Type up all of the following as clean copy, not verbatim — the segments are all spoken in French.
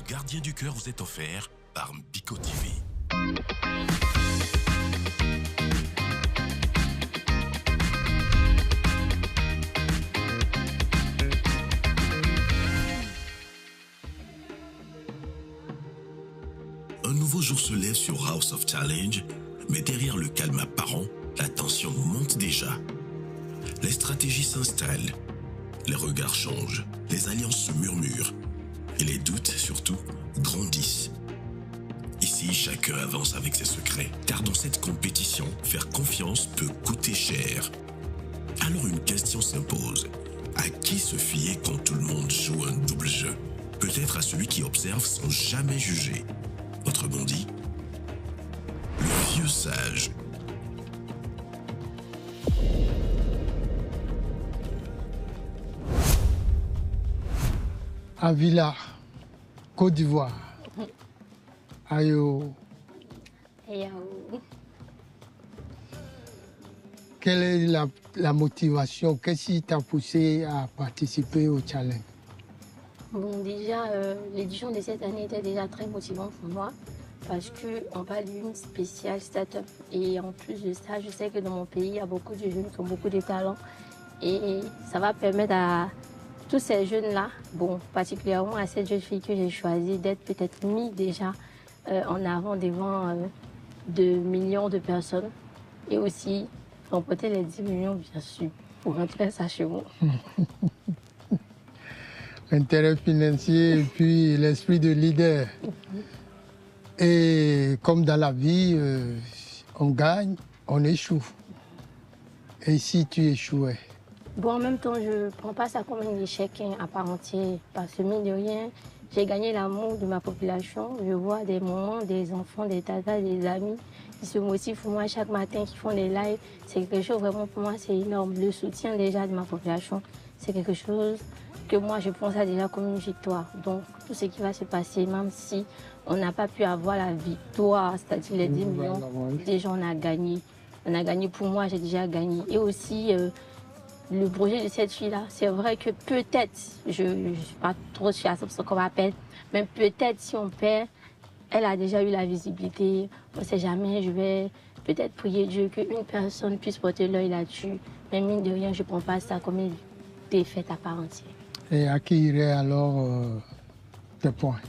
gardien du cœur vous est offert par Biko TV. Un nouveau jour se lève sur House of Challenge, mais derrière le calme apparent, la tension monte déjà. Les stratégies s'installent, les regards changent, les alliances se murmurent et les doutes, surtout, grandissent. Ici, chacun avance avec ses secrets, car dans cette compétition, faire confiance peut coûter cher. Alors une question s'impose. À qui se fier quand tout le monde joue un double jeu? Peut-être à celui qui observe sans jamais juger. Autrement dit, le vieux sage. Avila, Côte d'Ivoire. Ayo. Quelle est la motivation? Qu'est-ce qui t'a poussé à participer au challenge? Bon, déjà, l'édition de cette année était déjà très motivante pour moi parce qu'on parle d'une spéciale start-up. Et en plus de ça, je sais que dans mon pays, il y a beaucoup de jeunes qui ont beaucoup de talents. Et ça va permettre à tous ces jeunes-là, bon, particulièrement à cette jeune fille que j'ai choisie, d'être peut-être mis déjà en avant devant de millions de personnes. Et aussi remporter les 10 millions, bien sûr, pour rentrer ça chez moi. L'intérêt financier et puis l'esprit de leader. Et comme dans la vie, on gagne, on échoue. Et si tu échouais? Bon, en même temps, je ne prends pas ça comme un échec à part entière. Parce que, mine de rien, j'ai gagné l'amour de ma population. Je vois des moments, des enfants, des tatas, des amis qui se motivent pour moi chaque matin, qui font des lives. C'est quelque chose, vraiment, pour moi, c'est énorme. Le soutien déjà de ma population, c'est quelque chose que moi, je prends ça déjà comme une victoire. Donc, tout ce qui va se passer, même si on n'a pas pu avoir la victoire, c'est-à-dire les 10 millions, déjà, on a gagné. On a gagné pour moi, j'ai déjà gagné. Et aussi, le projet de cette fille-là, c'est vrai que peut-être, je ne suis pas trop sûre à ce qu'on m'appelle, mais peut-être si on perd, elle a déjà eu la visibilité. On ne sait jamais, je vais peut-être prier Dieu qu'une personne puisse porter l'œil là-dessus. Mais mine de rien, je ne prends pas ça comme une défaite à part entière. Et à qui irait alors tes points?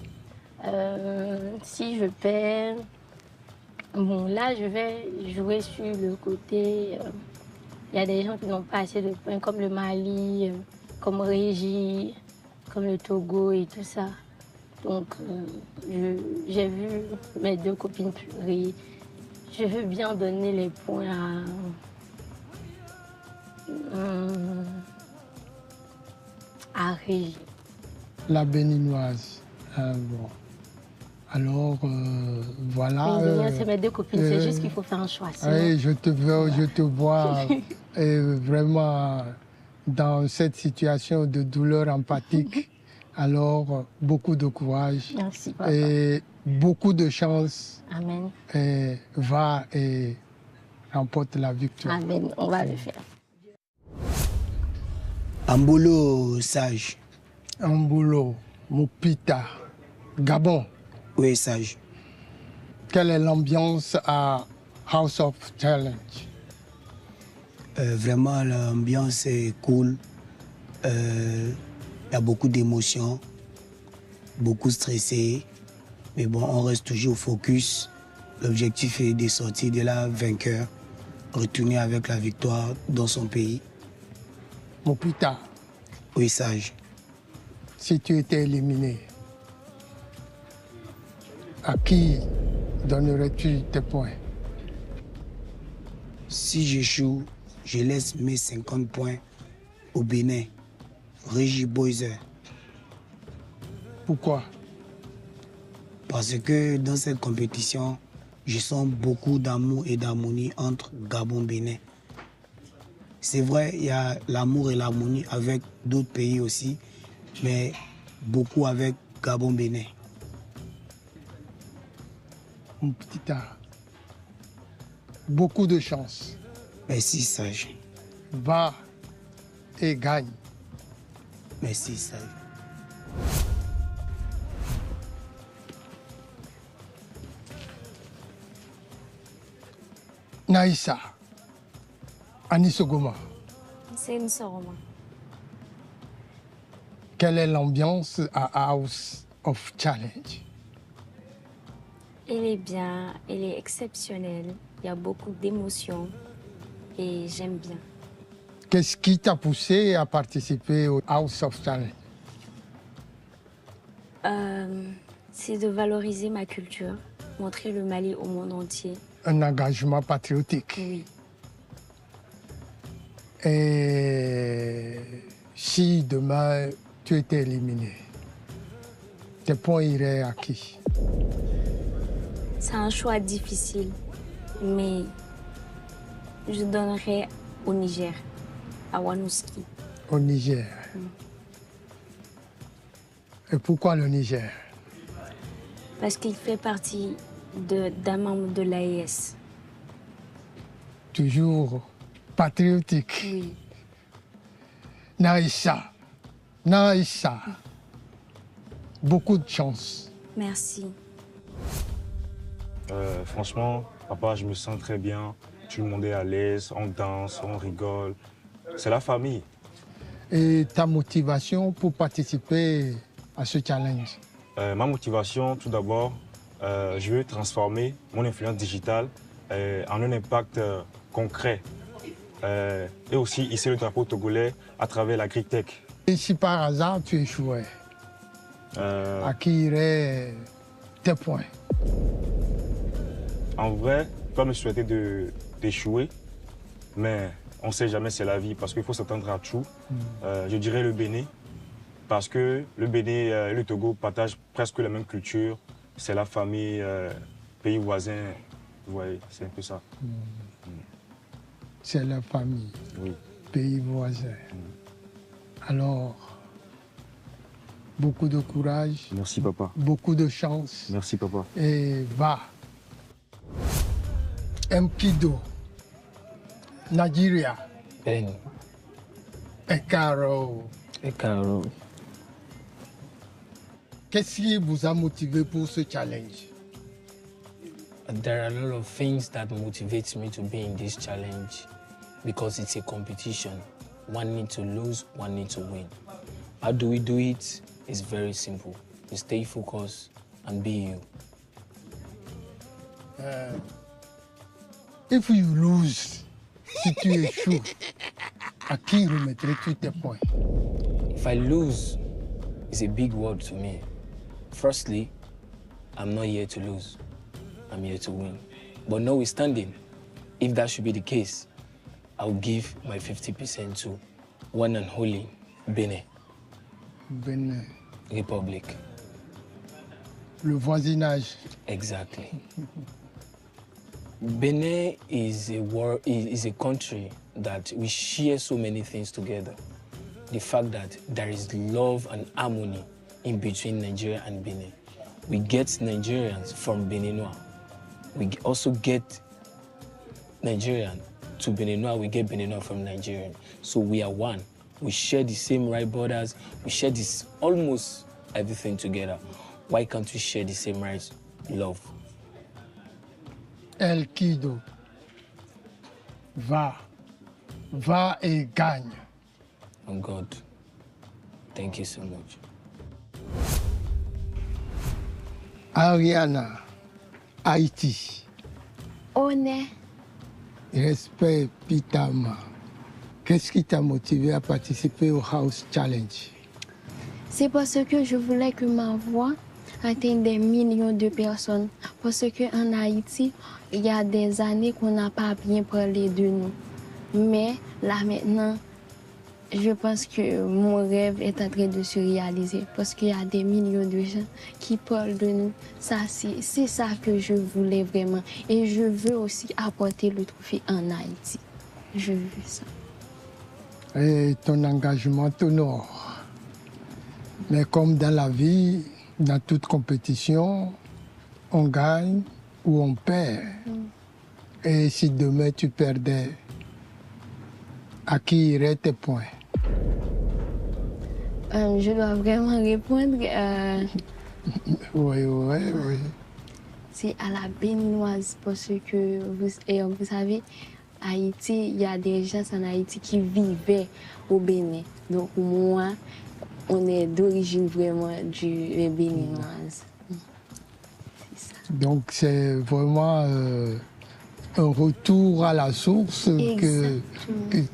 Si je perds, bon là je vais jouer sur le côté, il y a des gens qui n'ont pas assez de points comme le Mali, comme Régie, comme le Togo et tout ça. Donc j'ai vu mes deux copines pleurer. Je veux bien donner les points à Régie. La béninoise. Bon. Alors, voilà. C'est mes deux copines, c'est juste qu'il faut faire un choix. Sinon... Oui, je te vois vraiment dans cette situation de douleur empathique. Alors, beaucoup de courage. Merci, papa. Et beaucoup de chance. Amen. Et va et remporte la victoire. Amen, on va le faire. Ambolo Sage. Ambolo, Mopita, Gabon. Oui, Sage. Quelle est l'ambiance à House of Challenge? Vraiment, l'ambiance est cool. Il y a beaucoup d'émotions, beaucoup stressé. Mais bon, on reste toujours focus. L'objectif est de sortir de là vainqueur, retourner avec la victoire dans son pays. Mopita. Oui, Sage. Si tu étais éliminé, à qui donnerais-tu tes points? Si j'échoue, je laisse mes 50 points au Bénin, Régie Boiser. Pourquoi? Parce que dans cette compétition, je sens beaucoup d'amour et d'harmonie entre Gabon et Bénin. C'est vrai, il y a l'amour et l'harmonie avec d'autres pays aussi, mais beaucoup avec Gabon-Bénin. Mon petit art, beaucoup de chance. Merci, Sage. Va et gagne. Merci, Sage. Naïssa, Anisogoma, C'est une Soroma. quelle est l'ambiance à House of Challenge? Elle est bien, elle est exceptionnelle. Il y a beaucoup d'émotions et j'aime bien. Qu'est-ce qui t'a poussé à participer au House of Challenge? C'est de valoriser ma culture, montrer le Mali au monde entier. Un engagement patriotique. Oui. Et si demain tu étais éliminé, tes points iraient à qui? C'est un choix difficile, mais je donnerais au Niger, à Wanouski. Au Niger. Et pourquoi le Niger? Parce qu'il fait partie d'un membre de l'AES. Toujours patriotique. Oui. Naïssa, beaucoup de chance. Merci. Franchement, papa, je me sens très bien. Tout le monde est à l'aise, on danse, on rigole. C'est la famille. Et ta motivation pour participer à ce challenge? Ma motivation, tout d'abord, je veux transformer mon influence digitale en un impact concret. Et aussi hisser le drapeau togolais à travers l'agritech. Et si par hasard tu échouais, à qui iraient tes points? En vrai, je peux me souhaiter d'échouer, mais on ne sait jamais, c'est la vie, parce qu'il faut s'attendre à tout. Je dirais le Bénin, parce que le Bénin et le Togo partagent presque la même culture. C'est la famille, pays voisin, vous voyez, c'est un peu ça. C'est la famille, Oui. pays voisin. Alors, beaucoup de courage, Merci, papa. beaucoup de chance Merci, papa. et va. Mkido, Nigeria, Ben, Ekaro. et Caro, Qu'est-ce qui vous a motivé pour ce challenge? there are a lot of things that motivates me to be in this challenge because it's a competition. One needs to lose, one needs to win. How do we do it? It's very simple. You stay focused and be you. If you lose, si tu échoues, à qui remettrais-tu tes points? If I lose, it's a big word to me. Firstly, I'm not here to lose. I'm here to win. But notwithstanding, if that should be the case, I'll give my 50% to one and only Benin Benin, Republic. le voisinage. Exactly. Benin is a country that we share so many things together. The fact that there is love and harmony in between Nigeria and Benin. We get Nigerians from Beninois. We also get Nigerian to Beninois, we get Beninois from Nigerian. So we are one. We share the same right borders. We share this almost everything together. Why can't we share the same rights? Love. El Kido, va et gagne. Oh God, thank you so much. Ariana, Haïti, On est. respect Pitama. Qu'est-ce qui t'a motivé à participer au House Challenge? C'est parce que je voulais que ma voix atteigne des millions de personnes. Parce qu'en Haïti, il y a des années qu'on n'a pas bien parlé de nous. Mais là maintenant, je pense que mon rêve est en train de se réaliser. Parce qu'il y a des millions de gens qui parlent de nous. Ça, c'est ça que je voulais vraiment. Et je veux aussi apporter le trophée en Haïti. Je veux ça. Et ton engagement t'honore. Mais comme dans la vie, dans toute compétition, on gagne ou on perd. Et si demain tu perdais, à qui iraient tes points? Je dois vraiment répondre. Oui. Haïti à la béninoise parce que vous savez, Haïti, il y a des gens en Haïti qui vivaient au Bénin. Donc moi, on est d'origine vraiment du béninoise. C'est ça. Donc c'est vraiment un retour à la source que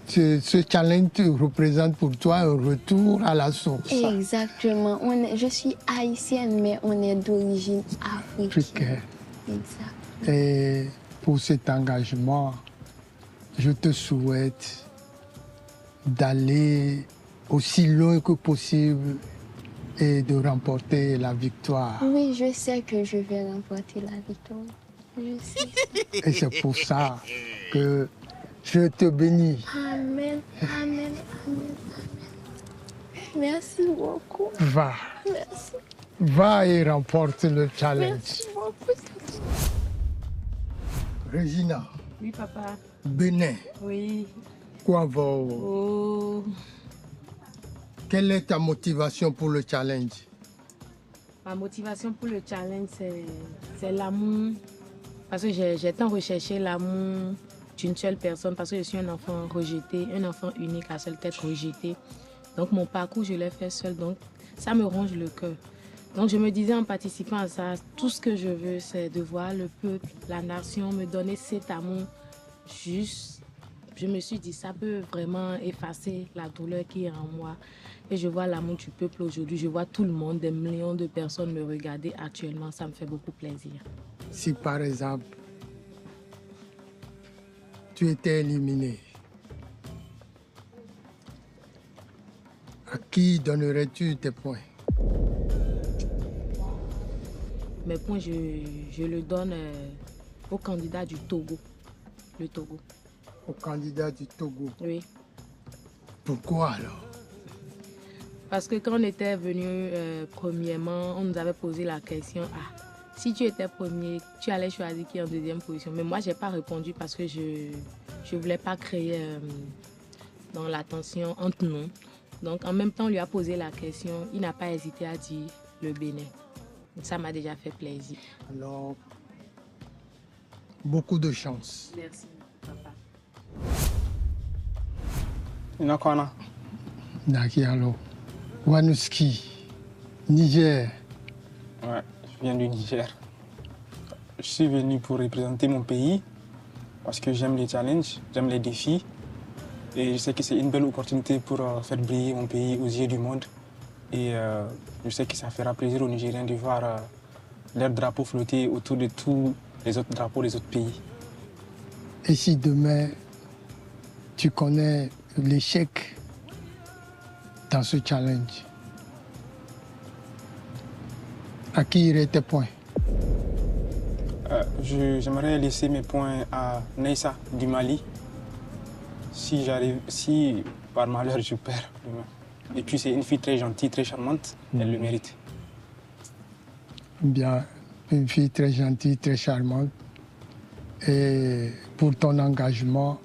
ce challenge représente pour toi, un retour à la source. Exactement. Je suis haïtienne, mais on est d'origine africaine. Exact. Et pour cet engagement, je te souhaite d'aller aussi loin que possible et de remporter la victoire. Oui, je sais que je vais remporter la victoire. Je sais. Et c'est pour ça que je te bénis. Amen, amen, amen, amen. Merci beaucoup. Va. Merci. Va et remporte le challenge. Merci beaucoup. Regina. Oui, papa. Bénin. Oui. Quoi va? Oh. Quelle est ta motivation pour le challenge? Ma motivation pour le challenge, c'est l'amour. Parce que j'ai tant recherché l'amour d'une seule personne, parce que je suis un enfant rejeté, un enfant unique à seule tête rejeté. Donc mon parcours, je l'ai fait seul, donc ça me ronge le cœur. Donc je me disais en participant à ça, tout ce que je veux, c'est de voir le peuple, la nation me donner cet amour juste. Je me suis dit, ça peut vraiment effacer la douleur qui est en moi. Et je vois l'amour du peuple aujourd'hui, je vois tout le monde, des millions de personnes me regarder actuellement, ça me fait beaucoup plaisir. Si par exemple, tu étais éliminé, à qui donnerais-tu tes points? Mes points, je le donne au candidat du Togo, le Togo. Au candidat du Togo? Oui. Pourquoi alors? Parce que quand on était venu premièrement, on nous avait posé la question, si tu étais premier, tu allais choisir qui en deuxième position. Mais moi, je n'ai pas répondu parce que je ne voulais pas créer dans la tension entre nous. Donc, en même temps, on lui a posé la question. Il n'a pas hésité à dire le Bénin. Ça m'a déjà fait plaisir. Alors, beaucoup de chance. Merci, papa. Inakwana. Nakialo. Wanouski, Niger. Ouais, je viens du Niger. Je suis venu pour représenter mon pays parce que j'aime les challenges, j'aime les défis. Et je sais que c'est une belle opportunité pour faire briller mon pays aux yeux du monde. Et je sais que ça fera plaisir aux Nigériens de voir leur drapeau flotter autour de tous les autres drapeaux des autres pays. Et si demain, tu connais l'échec dans ce challenge, à qui iraient tes points? J'aimerais laisser mes points à Neissa du Mali. Si par malheur je perds demain. Et puis c'est une fille très gentille, très charmante, elle le mérite. Bien, une fille très gentille, très charmante. Et pour ton engagement,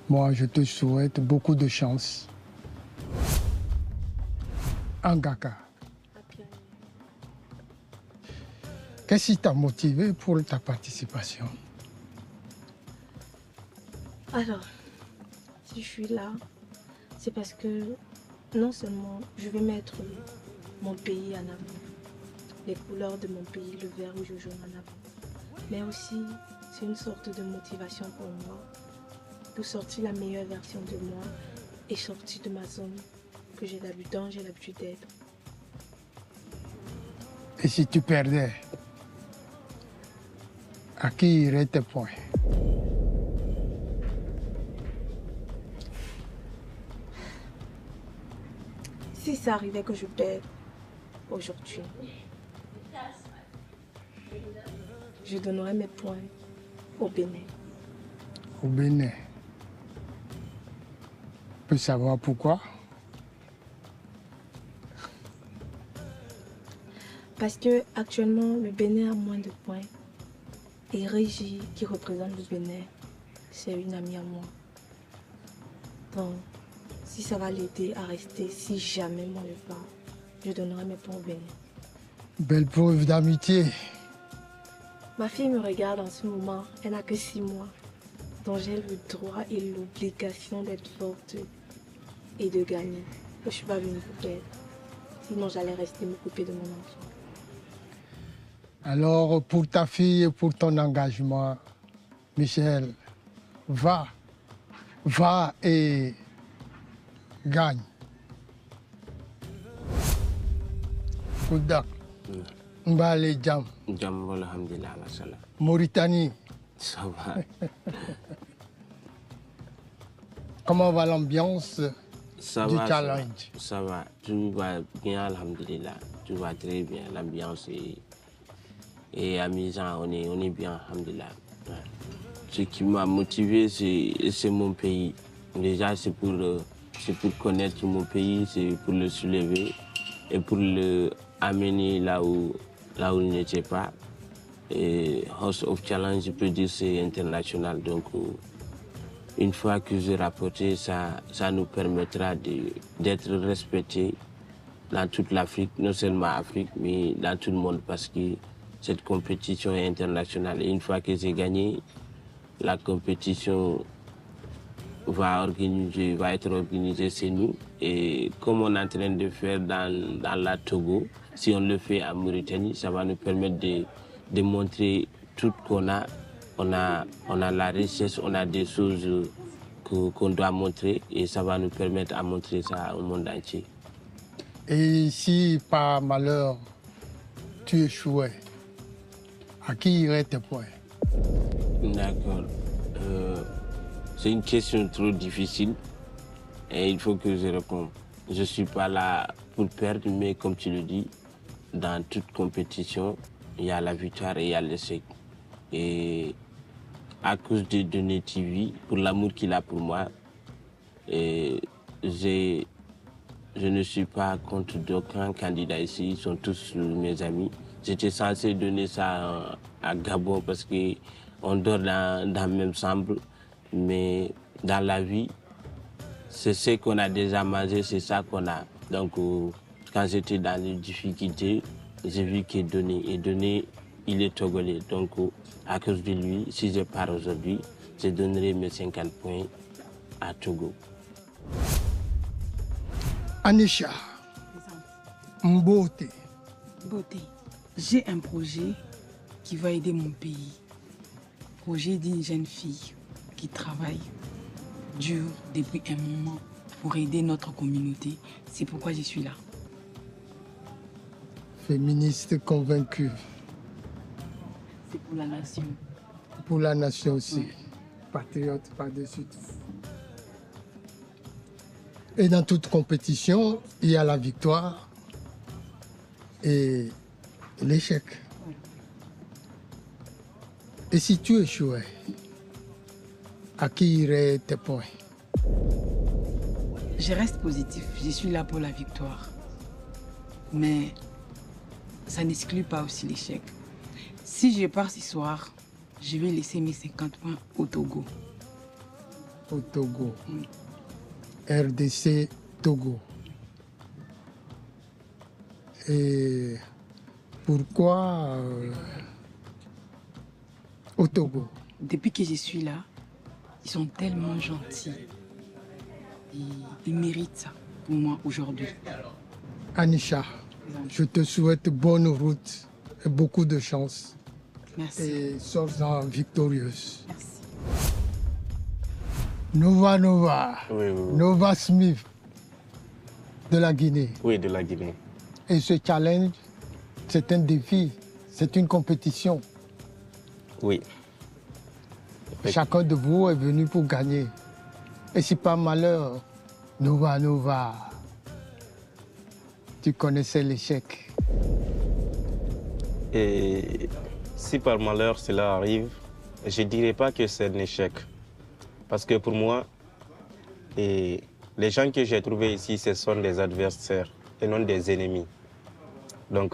moi je te souhaite beaucoup de chance. Angaka, qu'est-ce qui t'a motivé pour ta participation? Alors, si je suis là, c'est parce que non seulement je vais mettre mon pays en avant, les couleurs de mon pays, le vert, rouge, jaune en avant, mais aussi c'est une sorte de motivation pour moi, pour sortir la meilleure version de moi et sortir de ma zone que j'ai l'habitude d'être. Et si tu perdais, à qui iraient tes points? Si ça arrivait que je perde aujourd'hui, je donnerais mes points au Bénin. Au Bénin. On peut savoir pourquoi? Parce que actuellement le Bénin a moins de points. Et Régie, qui représente le Bénin, c'est une amie à moi. Donc, si ça va l'aider à rester, si jamais moi je pars, je donnerai mes points au Bénin. Belle preuve d'amitié. Ma fille me regarde en ce moment, elle n'a que 6 mois. Donc j'ai le droit et l'obligation d'être forte et de gagner. Je ne suis pas venue pour elle. Sinon j'allais rester m'occuper de mon enfant. Alors pour ta fille et pour ton engagement, Michel, va et gagne. Koudak, Mbale Jam. Jam, alhamdulillah, mashallah. Mauritanie. Ça va. Comment va l'ambiance du challenge? Ça va, tout va bien, alhamdulillah. Tout va très bien, l'ambiance est amusant, on est bien, alhamdulillah. Ouais. Ce qui m'a motivé, c'est mon pays. Déjà, c'est pour connaître mon pays, c'est pour le soulever et pour le amener là où il n'était pas. Et House of Challenge, je peux dire, c'est international. Donc, une fois que j'ai rapporté, ça nous permettra d'être respectés dans toute l'Afrique, non seulement l'Afrique, mais dans tout le monde, parce que cette compétition est internationale. Et une fois que j'ai gagné, la compétition va être organisée chez nous. Et comme on est en train de faire dans la Togo, si on le fait en Mauritanie, ça va nous permettre de montrer tout qu'on a. On a la richesse, on a des choses qu'on doit montrer et ça va nous permettre de montrer ça au monde entier. Et si par malheur tu échouais, à qui iraient tes points? D'accord. C'est une question trop difficile et il faut que je réponde. Je ne suis pas là pour perdre, mais comme tu le dis, dans toute compétition, il y a la victoire et il y a l'échec. Et à cause de Donné TV, pour l'amour qu'il a pour moi, je ne suis pas contre d'aucun candidat ici, ils sont tous mes amis. J'étais censé donner ça à Gabon parce qu'on dort dans le même chambre, mais dans la vie, c'est ce qu'on a déjà mangé, c'est ça qu'on a. Donc, quand j'étais dans les difficultés, j'ai vu que Donné, il est togolais. Donc, à cause de lui, si je pars aujourd'hui, je donnerai mes 50 points à Togo. Anisha, Mbote. Beauté, j'ai un projet qui va aider mon pays. Projet d'une jeune fille qui travaille dur depuis un moment pour aider notre communauté. C'est pourquoi je suis là. Féministe convaincue. C'est pour la nation. Pour la nation aussi. Oui. Patriote par-dessus tout. Et dans toute compétition, il y a la victoire et l'échec. Oui. Et si tu échouais, à qui iraient tes points? Je reste positif. Je suis là pour la victoire. Mais ça n'exclut pas aussi l'échec. Si je pars ce soir, je vais laisser mes 50 points au Togo. Au Togo. Oui. RDC Togo. Et pourquoi au Togo? Depuis que je suis là, ils sont tellement gentils. Ils méritent ça pour moi aujourd'hui. Anisha, je te souhaite bonne route et beaucoup de chance. Merci. Et sors-en victorieuse. Merci. Nova. Oui. Nova Smith de la Guinée. Oui, de la Guinée. Et ce challenge, c'est un défi, c'est une compétition. Oui. Chacun de vous est venu pour gagner. Et si par malheur, Nova, tu connaissais l'échec. Et si par malheur cela arrive, je ne dirais pas que c'est un échec. Parce que pour moi, les gens que j'ai trouvés ici, ce sont des adversaires et non des ennemis. Donc,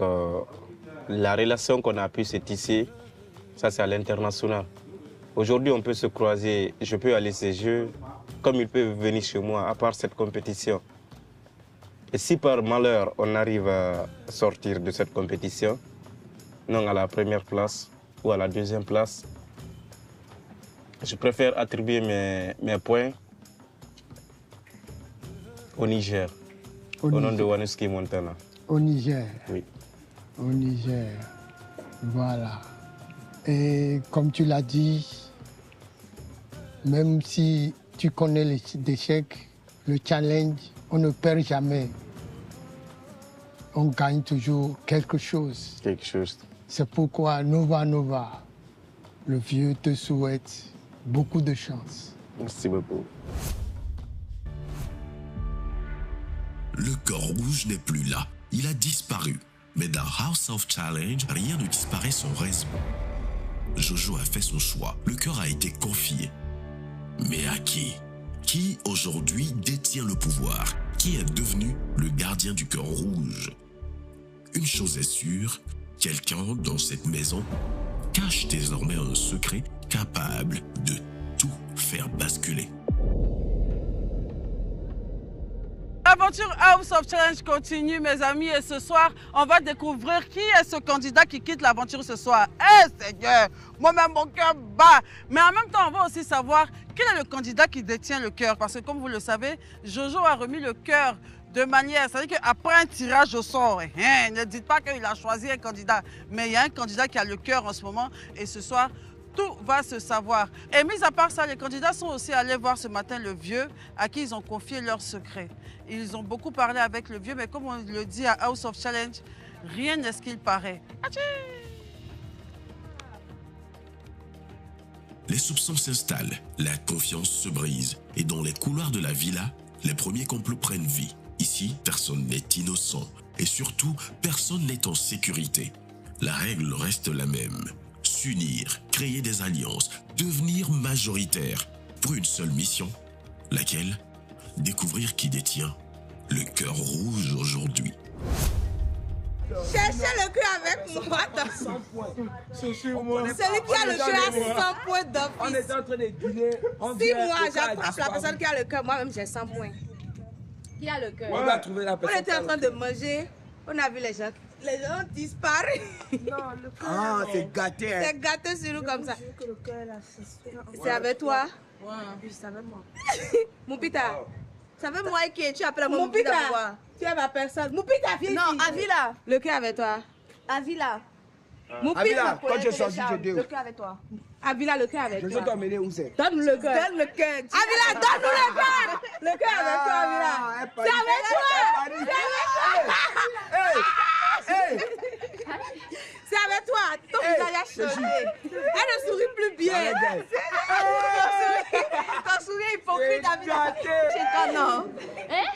la relation qu'on a pu se tisser, ça c'est à l'international. Aujourd'hui, on peut se croiser, je peux aller chez eux, comme ils peuvent venir chez moi, à part cette compétition. Et si par malheur, on arrive à sortir de cette compétition, non à la première place, ou à la deuxième place. Je préfère attribuer mes points au Niger, au nom de Wanuski Montana. Au Niger. Oui. Au Niger. Voilà. Et comme tu l'as dit, même si tu connais les échecs, le challenge, on ne perd jamais. On gagne toujours quelque chose. Quelque chose. C'est pourquoi Nova Nova, le vieux te souhaite beaucoup de chance. Merci beaucoup. Le cœur rouge n'est plus là. Il a disparu. Mais dans House of Challenge, rien ne disparaît sans raison. Jojo a fait son choix. Le cœur a été confié. Mais à qui? Qui aujourd'hui détient le pouvoir? Qui est devenu le gardien du cœur rouge? Une chose est sûre, quelqu'un dans cette maison cache désormais un secret capable de tout faire basculer. L'aventure House of Challenge continue, mes amis, et ce soir, on va découvrir qui est ce candidat qui quitte l'aventure ce soir. Eh Seigneur, moi-même mon cœur bat. Mais en même temps, on va aussi savoir quel est le candidat qui détient le cœur. Parce que comme vous le savez, Jojo a remis le cœur de manière, c'est-à-dire qu'après un tirage au sort, ne dites pas qu'il a choisi un candidat, mais il y a un candidat qui a le cœur en ce moment, et ce soir, tout va se savoir. Et mis à part ça, les candidats sont aussi allés voir ce matin le vieux à qui ils ont confié leurs secrets. Ils ont beaucoup parlé avec le vieux, mais comme on le dit à House of Challenge, rien n'est ce qu'il paraît. Achille! Les soupçons s'installent, la confiance se brise, et dans les couloirs de la villa, les premiers complots prennent vie. Ici, personne n'est innocent, et surtout, personne n'est en sécurité. La règle reste la même. S'unir, créer des alliances, devenir majoritaire, pour une seule mission, laquelle? Découvrir qui détient le cœur rouge aujourd'hui. Cherchez le cœur avec moi. Celui qui a le cœur a 100 points d'office. On est en train de dîner. Si moi j'attrape la personne qui a le cœur, moi-même j'ai 100 points. Qui a le cœur? On va trouver la personne. On était en train de manger, on a vu les gens disparaissent. Non, le cœur. Ah, c'est gâté. C'est gâté sur nous comme ça. C'est avec toi? Ouais, c'est avec moi. Moupita, c'est avec moi qui tu appelles Moupita. Tu es ma personne. Moupita, viens ici. Non, Avila. Le cœur avec toi. Avila. Avila, quand je sors, je dis. Le cœur avec toi. Avila, le cœur avec toi. Je vais t'emmener où c'est? Donne-nous le cœur. Donne le cœur. Avila, donne-nous le cœur. Le cœur avec toi, Avila. C'est avec toi. C'est avec toi. C'est avec toi. Ton visage a changé. Elle ne sourit plus bien. Ton sourire hypocrite, Avila. Chez toi, non.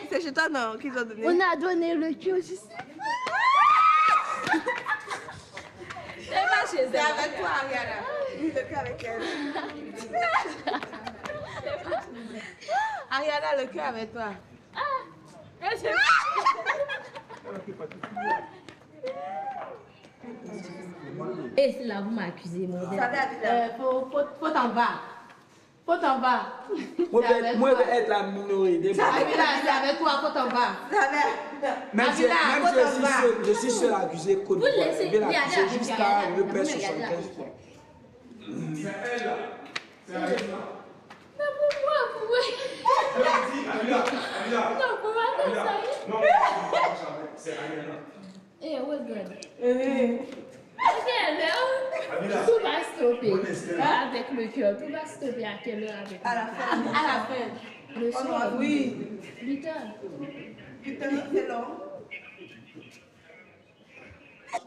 C'est chez toi, non, qu'ils ont donné. On a donné le cœur juste. C'est avec toi, Ariana. Le cœur avec elle. Ariana, le cœur avec toi. Et c'est là, vous m'accusez, mon Ça va, faut t'en bas. Faut t'en bas. Moi, je vais être la minorité. C'est avec toi, faut t'en bas. Même si je suis seul accusé, je vais l'accuser jusqu'à le père 75. Mais pourquoi? Non, comment ça? Non, c'est Ariana. Eh, what's good? Tout va stopper avec le cœur. Tout va stopper à quelle heure avec à la fin. À la fin. Le soir. Oui. 8 heures. 8 heures, c'est long.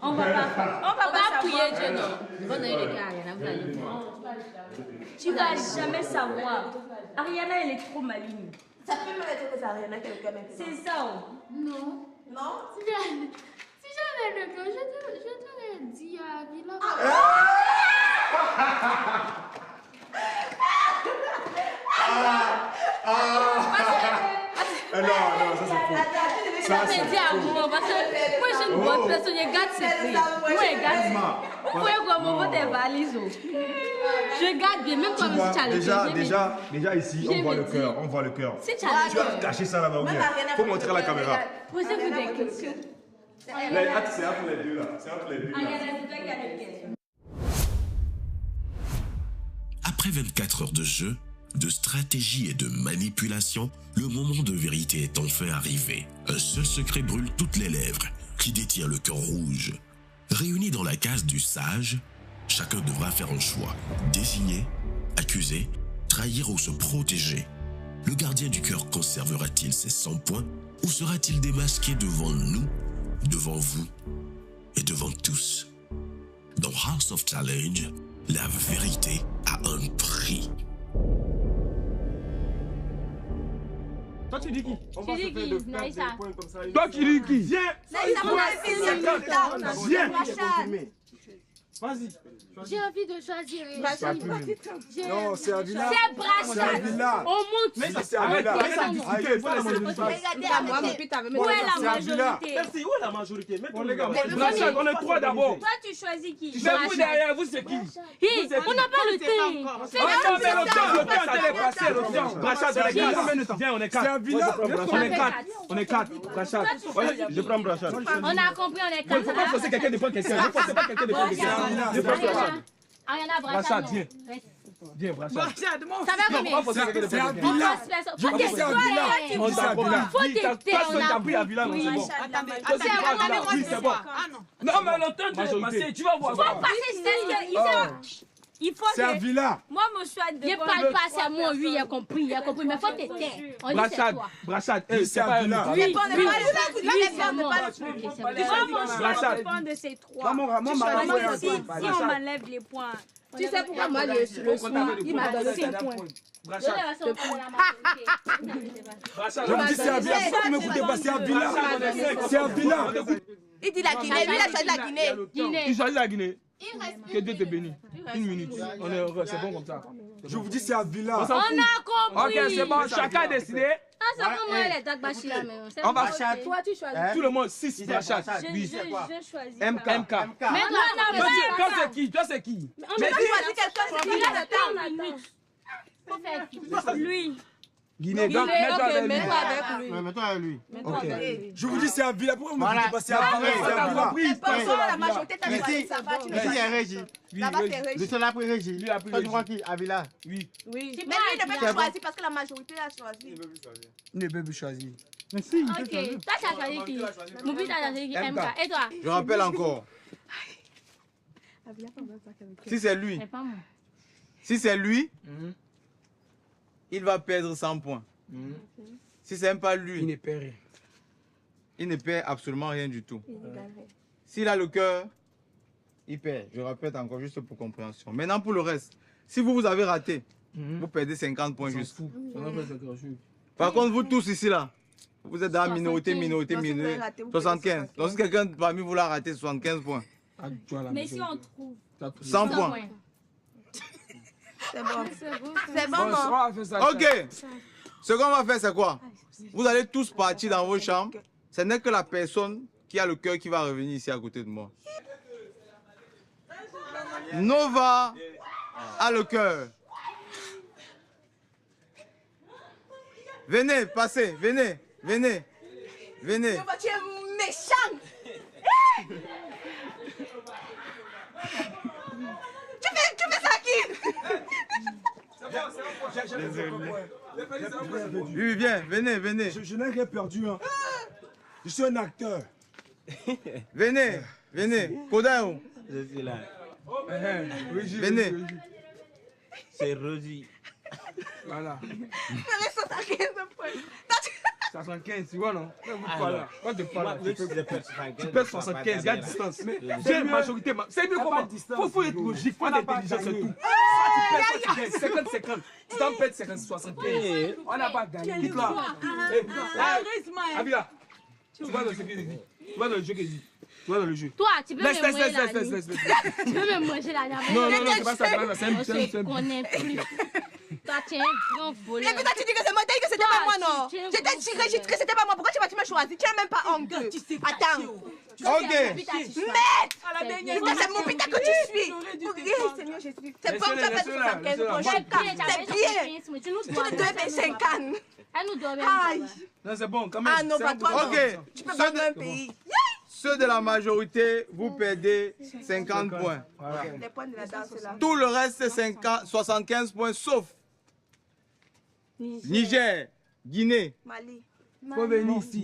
On va pas prier Dieu, non. On a eu le cas, Ariana, vous allez voir. Tu vas jamais savoir. Ariana, elle est trop maligne. Ça peut même être que c'est Ariana qui a le cœur maintenant. C'est ça. Non. Non? Si j'avais le cœur, je t'aurais dit à Villa. Non, ça c'est faux. Ça fait dire à moi, parce que moi je ne vois pas personne, je garde ses prix. Moi je garde. Vous voyez comment vous tes valises. Je garde bien, même toi même si tu as le cœur. Déjà ici, on voit le cœur. Si tu as le Tu vas cœur. cacher ça là-bas ou bien? Faut montrer à la caméra. Posez-vous des questions. C'est entre les deux là. C'est entre les deux là. Ariana, c'est toi qui as le cœur. Après 24 heures de jeu, de stratégie et de manipulation, le moment de vérité est enfin arrivé. Un seul secret brûle toutes les lèvres, qui détient le cœur rouge. Réunis dans la case du sage, chacun devra faire un choix. Désigner, accuser, trahir ou se protéger. Le gardien du cœur conservera-t-il ses 100 points ou sera-t-il démasqué devant nous, devant vous et devant tous? Dans House of Challenge, la vérité a un prix. Toi tu dis qui? On va se faire de faire des points comme ça. Toi tu dis qui? Viens. Viens. Vas-y. J'ai envie de choisir. Non, c'est Avila. C'est Brachad. On monte. Mais c'est Avila. Où est la majorité? Merci, où est la majorité? Brachad, on est trois d'abord. Toi, tu choisis qui? Mais vous derrière, vous c'est qui? On n'a pas le temps. Le temps est passé, le temps. Brachad, on est quatre. Viens, on est quatre. C'est Avila. On est quatre. Brachad. Je prends Brachad. On a compris, on est Il ne faut pas forcer quelqu'un de prendre quelqu'un. Ne forcez pas quelqu'un de prendre quelqu'un. Je prends Brachad. Ariana, Brachad, viens. Viens, Brachad. Ça va combien? C'est Avila. Je dis c'est Avila. On t'a compris. Faut tester. Toi, tu as pris Avila, non, c'est bon. Oui, c'est bon. Non, mais le temps est passé. Tu vas voir. Faut passer, il faut c'est Avila. Moi, mon choix de... Il parle pas, c'est à moi, oui, il a compris, mais faut tester. Brachad, c'est Avila. Oui, Brachad. de ces trois. Si on m'enlève les points. Tu sais pourquoi moi, le soir, il m'a donné 5 points. Je me dis c'est Avila. Pourquoi tu m'écoutes pas? C'est Avila. C'est Avila. Il dit la Guinée, lui il a choisi la Guinée. Il choisit la Guinée. Que Dieu te bénisse. 1 minute. On est heureux, c'est bon comme ça. Je vous dis c'est Avila. On a compris. Ok, c'est bon, chacun a décidé. Ah, c'est comment elle est Dagbachi là même. On va Toi, tu choisis. tout le monde 6 Brachad. Je choisis. MK. Mais Toi c'est qui? Toi c'est qui? On a choisi quelqu'un, c'est qui? Lui. Guinée, donc mets-toi avec lui. Mets-toi avec lui. Ok. Je vous dis c'est Avila. Pourquoi vous me dites pas c'est Avila? La majorité t'a choisi, ça va, tu le Ici sais. c'est Régie. Là-bas, c'est Régie. Le seul a pris Régie. Lui a pris Toi tu crois qui? Avila. Oui. Mais lui, il ne peut pas choisir parce que la majorité a choisi. Il ne peut plus choisir. Mais si. Ok. Toi, tu as choisi qui? Moubi, tu as choisi qui? MK. Et toi? Je rappelle encore. Si c'est lui. C'est pas moi. Si c'est lui, il va perdre 100 points. Si c'est même pas lui, Il ne perd rien. il ne perd absolument rien du tout. S'il a le cœur, il perd. Je répète encore juste pour compréhension. Maintenant pour le reste, si vous avez raté, vous perdez 50 points juste. Par contre, vous tous ici là, vous êtes dans la minorité. 75. Donc si quelqu'un parmi vous l'a raté, 75 points. Mais si on trouve 100 points. C'est bon. C'est bon, non? Ok. Ce qu'on va faire, c'est quoi? Vous allez tous partir dans vos chambres. Ce n'est que la personne qui a le cœur qui va revenir ici à côté de moi. Nova a le cœur. Venez, passez, venez. Tu es méchant. Tu fais ça à qui? Oui, viens, venez. Je n'ai rien perdu. Hein. Je suis un acteur. Venez. Kodao. Je suis là. Venez. C'est Rosie. Voilà. Fais 75 points. 75, tu vois, non? Quand tu parles, tu perds 75, garde distance. J'ai une majorité. C'est mieux comment? Faut être logique, faut l'intelligence et tout. Tu perds 50-50. Tu t'en perds 75. On n'a pas gagné. Dites-là. Avila, tu vas dans ce que je dis. Tu vas dans le jeu que je dis. Tu vas dans le jeu. Toi, tu peux me manger la laisse. Tu peux me manger la nuit. Non, c'est pas ça. C'est un Je connais plus. Toi, tu es un grand voleur. Et puis toi, tu dis que c'est moi. T'as dit que c'était pas moi, non? Je t'ai tiré, que c'était pas moi. Pourquoi tu m'as choisi? Tu n'as même pas honte. Attends. Ok. Merde! C'est mon pita que tu suis. Seigneur Jésus. C'est bon, tu as fait 75 points. C'est bien. Tu nous dois 50. Elle nous doit. Non, c'est bon, quand même. Ah non, pas toi. Ok. Tu peux pas dans un pays. Ceux de la majorité, vous perdez 50 points. Voilà. Les points de la danse là. Tout le reste, c'est 75 points, sauf Niger, Guinée. Mali. Faut venir ici.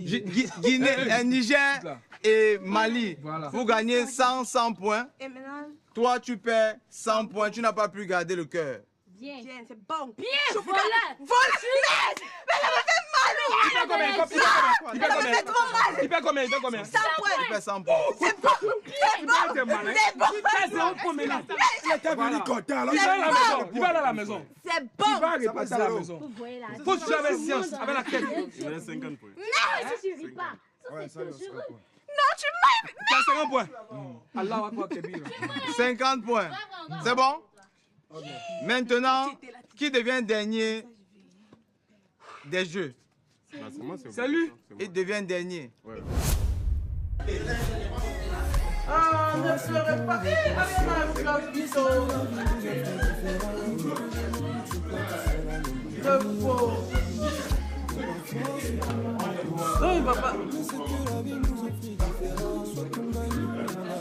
Guinée, Niger et Mali. Voilà. Vous gagnez 100 points. Et maintenant? Toi, tu perds 100 points. Tu n'as pas pu garder le cœur. Bien, c'est bon. Bien, voilà. Voilà. Mais ça me fait mal. Il perd combien? Il perd combien? 100 points. Il perd 100 points. C'est bon. C'est bon. C'est bon. Il était venu content. Il va à la maison. C'est bon. Il va repasser à la maison. Faut que tu aies science avec la tête. Il reste 50 points. Non, ça suffit pas. Ouais, ça, Non, tu m'as... 50 points. Allah Akbar Kébir. 50 points. C'est bon? Maintenant, qui devient dernier des jeux? C'est lui. Il devient dernier. Ah, ne pleurez pas. Allez, ma fleur, plutôt. Le pauvre. Non, il va pas.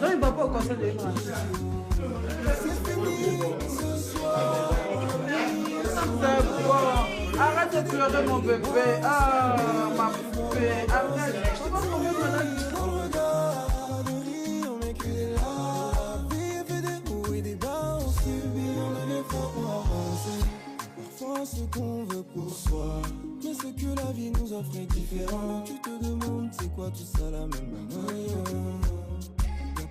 Non, il va pas au conseil des femmes. C'est bon. Arrête de pleurer, mon bébé. Ah, ma poupée. Arrête. On va combien maintenant? Parfois ce qu'on veut pour soi, mais ce que la vie nous offre est différent. Tu te demandes c'est quoi tout ça la même manière.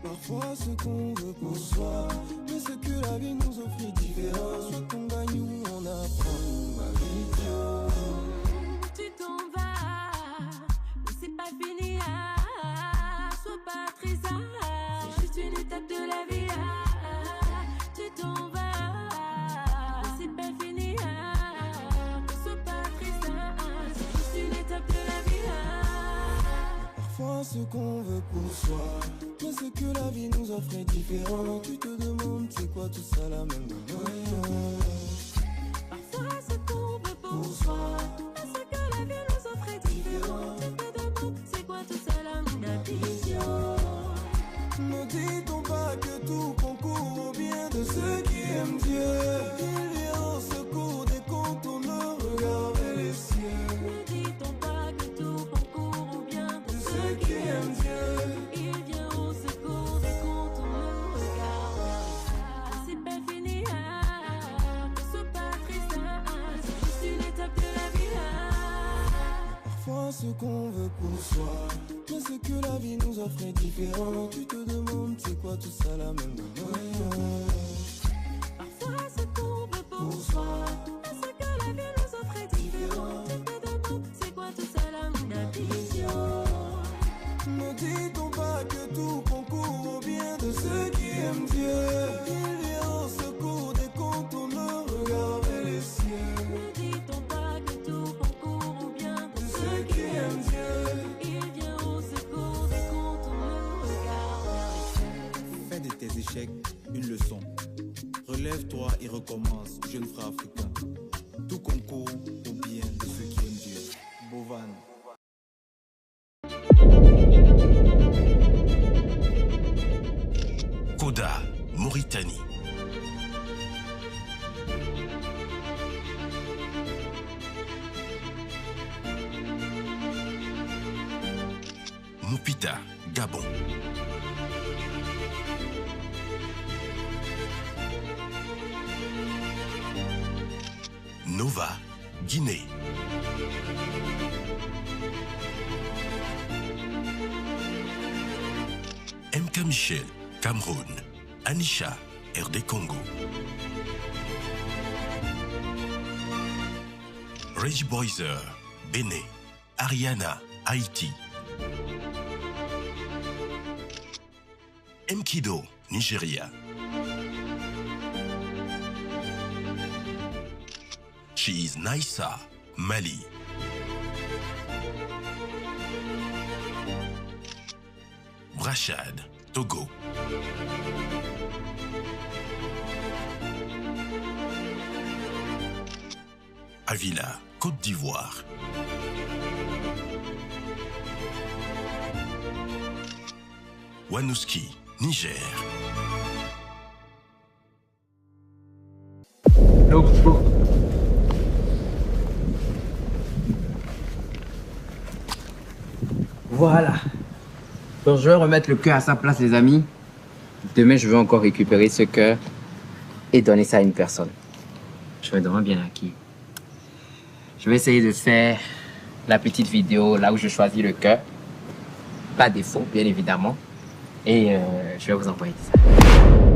Parfois ce qu'on veut pour soi, mais ce que la vie nous offre est différent. Soit on gagne ou on apprend ma vie. Tu t'en vas, mais c'est pas fini. Sois pas triste, c'est juste une étape de la vie. Tu t'en vas, mais c'est pas fini. Sois pas triste, c'est juste une étape de la vie. Parfois ce qu'on veut pour soi, mais ce que la vie nous offre est différent. Tu te demandes c'est quoi tout ça la même manière. Parfois ce qu'on veut pour soi, mais ce que la vie nous offre est différent. Tu te demandes c'est quoi tout ça la même vision. Ne dit-on pas que tout concourt au bien de ceux qui aiment Dieu? Il vient au secours des quand on ne regarde vers les cieux. Ne dit-on pas que tout concourt au bien de ceux qui aiment Dieu? Il vient au secours des quand on ne regarde. C'est pas fini, ne sois pas triste, c'est juste une étape de la vie. Parfois ce qu'on veut pour soi, mais ce que la vie nous offre est différent. Tu te demandes c'est quoi tout ça la même manière. Parfois ce qu'on veut pour soi, mais ce que la vie nous offre est différent. Tu te demandes c'est quoi tout ça la même vision. Ne dit-on pas que tout concourt au bien de ceux qui aiment Dieu? Il vient au secours des quand on ne regarde vers les cieux. Ne dit-on pas que tout concourt au bien de ceux qui aiment Dieu? Il vient au secours des quand on ne regarde vers les cieux. Fais de tes échecs une leçon. Relève-toi et recommence, jeune frère africain. Tout concourt au bien de ceux qui aiment Dieu. Bovan. Koda, Mauritanie. Mupita, Gabon. Nova, Guinée. MK Michel, Cameroun. Anisha, RD Congo. Reggie Boyzer, Bénin. Ariana, Haïti. Mkido, Nigeria. She is Naissa, Mali. Brachad, Togo. Avila, Côte d'Ivoire. Wanouski, Niger. Voilà. Donc je vais remettre le cœur à sa place, les amis. Demain, je vais encore récupérer ce cœur et donner ça à une personne. Je me demande bien à qui. Je vais essayer de faire la petite vidéo là où je choisis le cœur. Pas défaut, bien évidemment. Et je vais vous envoyer ça.